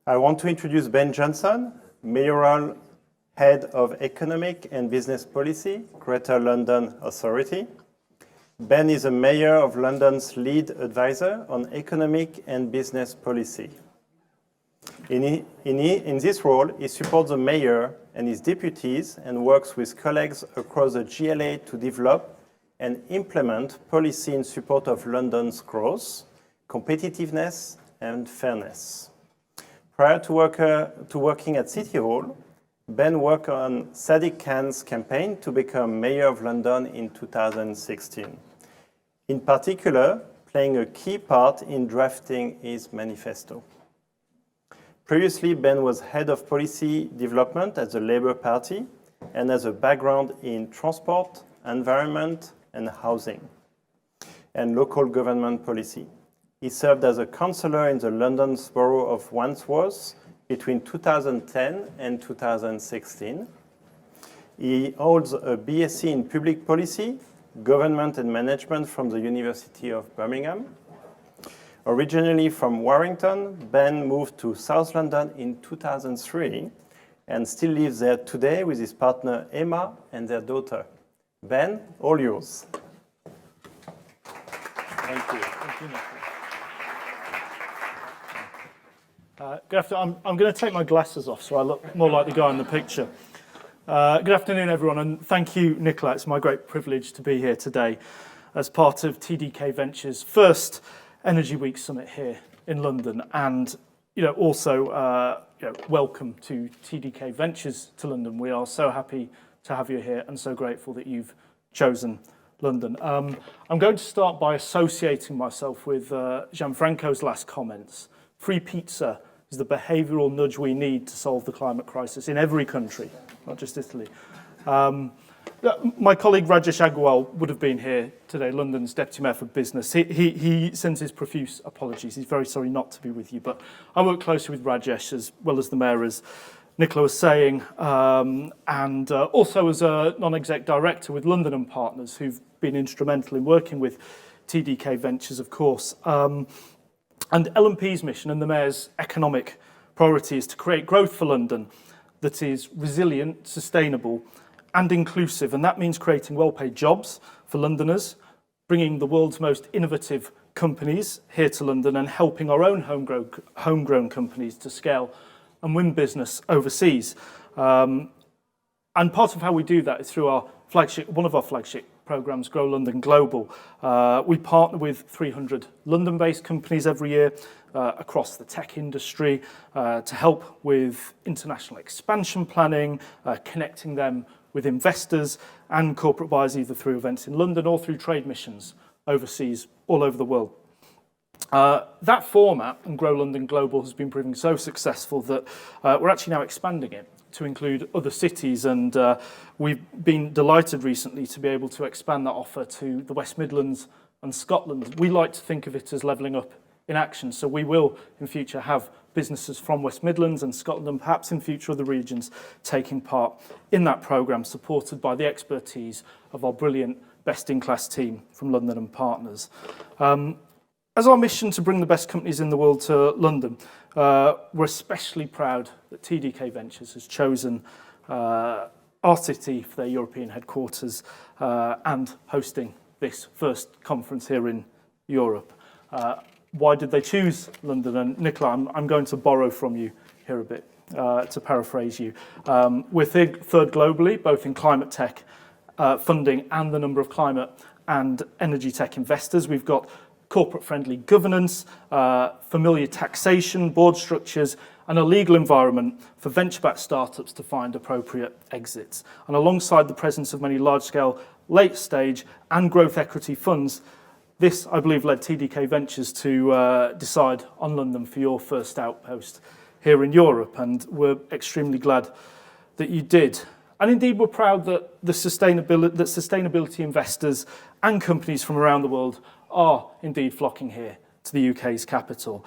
I want to introduce Ben Johnson, Mayoral Head of Economic and Business Policy, Greater London Authority. Ben is a Mayor of London's lead advisor on economic and business policy. In this role, he supports the Mayor and his deputies and works with colleagues across the GLA to develop and implement policy in support of London's growth, competitiveness, and fairness. Prior to working at City Hall, Ben worked on Sadiq Khan's campaign to become Mayor of London in 2016. In particular, playing a key part in drafting his manifesto. Previously, Ben was head of policy development at the Labour Party and has a background in transport, environment, and housing, and local government policy. He served as a councillor in the London Borough of Wandsworth between 2010 and 2016. He holds a BSc in Public Policy, Government and Management from the University of Birmingham. Originally from Warrington, Ben moved to South London in 2003 and still lives there today with his partner Emma and their daughter. Ben, all yours. Thank you. Thank you, good afternoon. I'm going to take my glasses off so I look more like the guy in the picture. Good afternoon, everyone, and thank you, Nicola. It's my great privilege to be here today as part of TDK Ventures' first Energy Week Summit here in London, and also welcome to TDK Ventures to London. We are so happy to have you here and so grateful that you've chosen London. I'm going to start by associating myself with Gianfranco's last comments. Free pizza is the behavioural nudge we need to solve the climate crisis in every country, not just Italy. My colleague Rajesh Agrawal would have been here today, London's Deputy Mayor for Business. He sends his profuse apologies. He's very sorry not to be with you, but I work closely with Rajesh as well as the Mayor, as Nicola was saying, and also as a non-exec director with London and Partners, who've been instrumental in working with TDK Ventures, of course. And L&P's mission and the Mayor's economic priority is to create growth for London that is resilient, sustainable, and inclusive, and that means creating well-paid jobs for Londoners, bringing the world's most innovative companies here to London, and helping our own homegrown companies to scale and win business overseas. And part of how we do that is through one of our flagship programs, Grow London Global. We partner with 300 London-based companies every year across the tech industry to help with international expansion planning, connecting them with investors and corporate buyers, either through events in London or through trade missions overseas, all over the world. That format, and Grow London Global, has been proving so successful that we're actually now expanding it to include other cities, and we've been delighted recently to be able to expand that offer to the West Midlands and Scotland. We like to think of it as levelling up in action, so we will in future have businesses from West Midlands and Scotland, and perhaps in future other regions, taking part in that programme, supported by the expertise of our brilliant best-in-class team from London and Partners. As our mission to bring the best companies in the world to London, we're especially proud that TDK Ventures has chosen our city for their European headquarters and hosting this first conference here in Europe. Why did they choose London? And Nicola, I'm going to borrow from you here a bit, to paraphrase you. We're third globally, both in climate tech funding and the number of climate and energy tech investors. We've got corporate-friendly governance, familiar taxation, board structures, and a legal environment for venture-backed startups to find appropriate exits. And alongside the presence of many large-scale, late-stage and growth equity funds, this, I believe, led TDK Ventures to decide on London for your first outpost here in Europe, and we're extremely glad that you did. And indeed, we're proud that sustainability investors and companies from around the world are indeed flocking here to the UK's capital.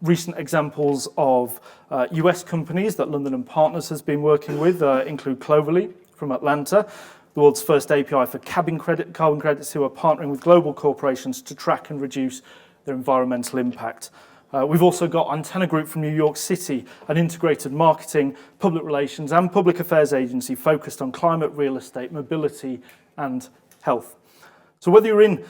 Recent examples of US companies that London and Partners has been working with include Cloverly from Atlanta, the world's first API for carbon credits, who are partnering with global corporations to track and reduce their environmental impact. We've also got Antenna Group from New York City, an integrated marketing, public relations and public affairs agency focused on climate, real estate, mobility and health. So whether you're in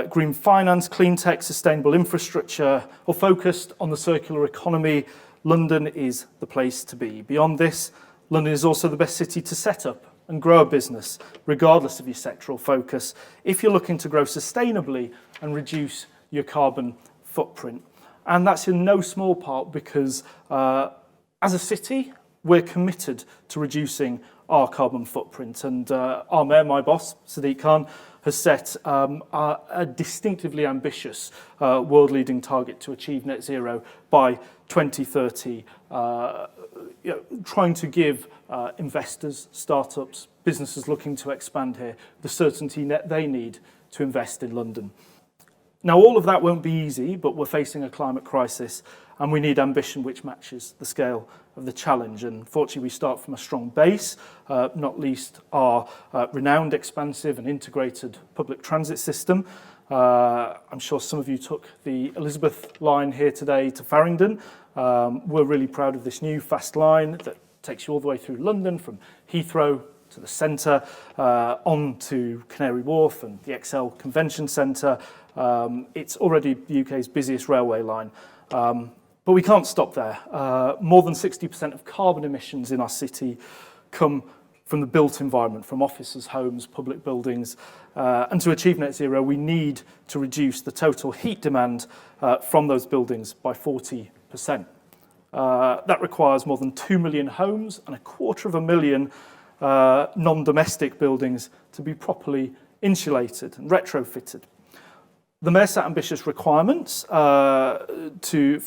green finance, clean tech, sustainable infrastructure, or focused on the circular economy, London is the place to be. Beyond this, London is also the best city to set up and grow a business, regardless of your sectoral focus, if you're looking to grow sustainably and reduce your carbon footprint. And that's in no small part because as a city, we're committed to reducing our carbon footprint. And our mayor, my boss, Sadiq Khan, has set a distinctively ambitious world-leading target to achieve net zero by 2030, trying to give investors, startups, businesses looking to expand here the certainty net they need to invest in London. Now, all of that won't be easy, but we're facing a climate crisis and we need ambition which matches the scale of the challenge. And fortunately, we start from a strong base, not least our renowned, expansive and integrated public transit system. I'm sure some of you took the Elizabeth line here today to Farringdon. We're really proud of this new fast line that takes you all the way through London, from Heathrow to the centre, on to Canary Wharf and the ExCeL Convention Centre. It's already the UK's busiest railway line. But we can't stop there. More than 60% of carbon emissions in our city come from the built environment, from offices, homes, public buildings. And to achieve net zero, we need to reduce the total heat demand from those buildings by 40%. That requires more than 2 million homes and 250,000 non-domestic buildings to be properly insulated and retrofitted. The Mayor set ambitious requirements for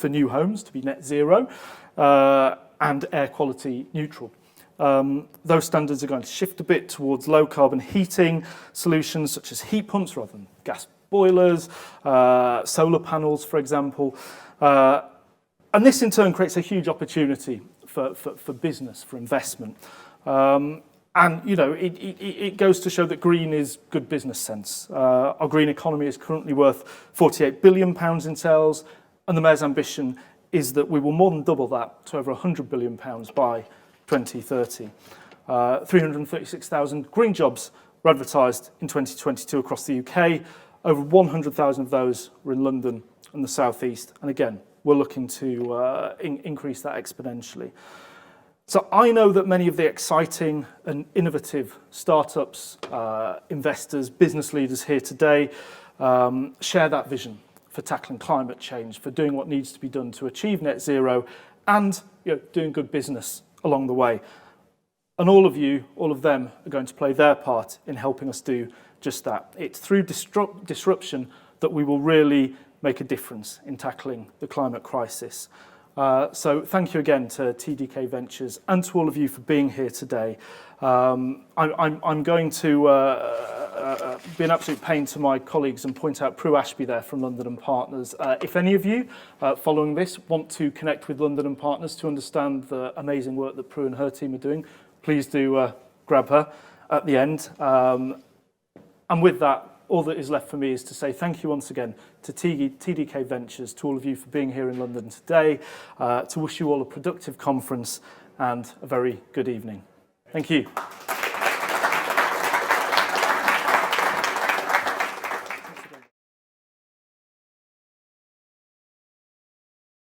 new homes to be net zero and air quality neutral. Those standards are going to shift a bit towards low carbon heating solutions such as heat pumps rather than gas boilers, solar panels, for example. And this in turn creates a huge opportunity for business, for investment. And, you know, it goes to show that green is good business sense. Our green economy is currently worth £48 billion in sales, and the Mayor's ambition is that we will more than double that to over £100 billion by 2030. 336,000 green jobs were advertised in 2022 across the UK. Over 100,000 of those were in London and the South East. And again, we're looking to increase that exponentially. So I know that many of the exciting and innovative startups, investors, business leaders here today share that vision for tackling climate change, for doing what needs to be done to achieve net zero and doing good business along the way. And all of them are going to play their part in helping us do just that. It's through disruption that we will really make a difference in tackling the climate crisis. So thank you again to TDK Ventures and to all of you for being here today. I'm going to be an absolute pain to my colleagues and point out Prue Ashby there from London & Partners. If any of you following this want to connect with London & Partners to understand the amazing work that Prue and her team are doing, please do grab her at the end. And with that, all that is left for me is to say thank you once again to TDK Ventures, to all of you for being here in London today, to wish you all a productive conference and a very good evening. Thank you.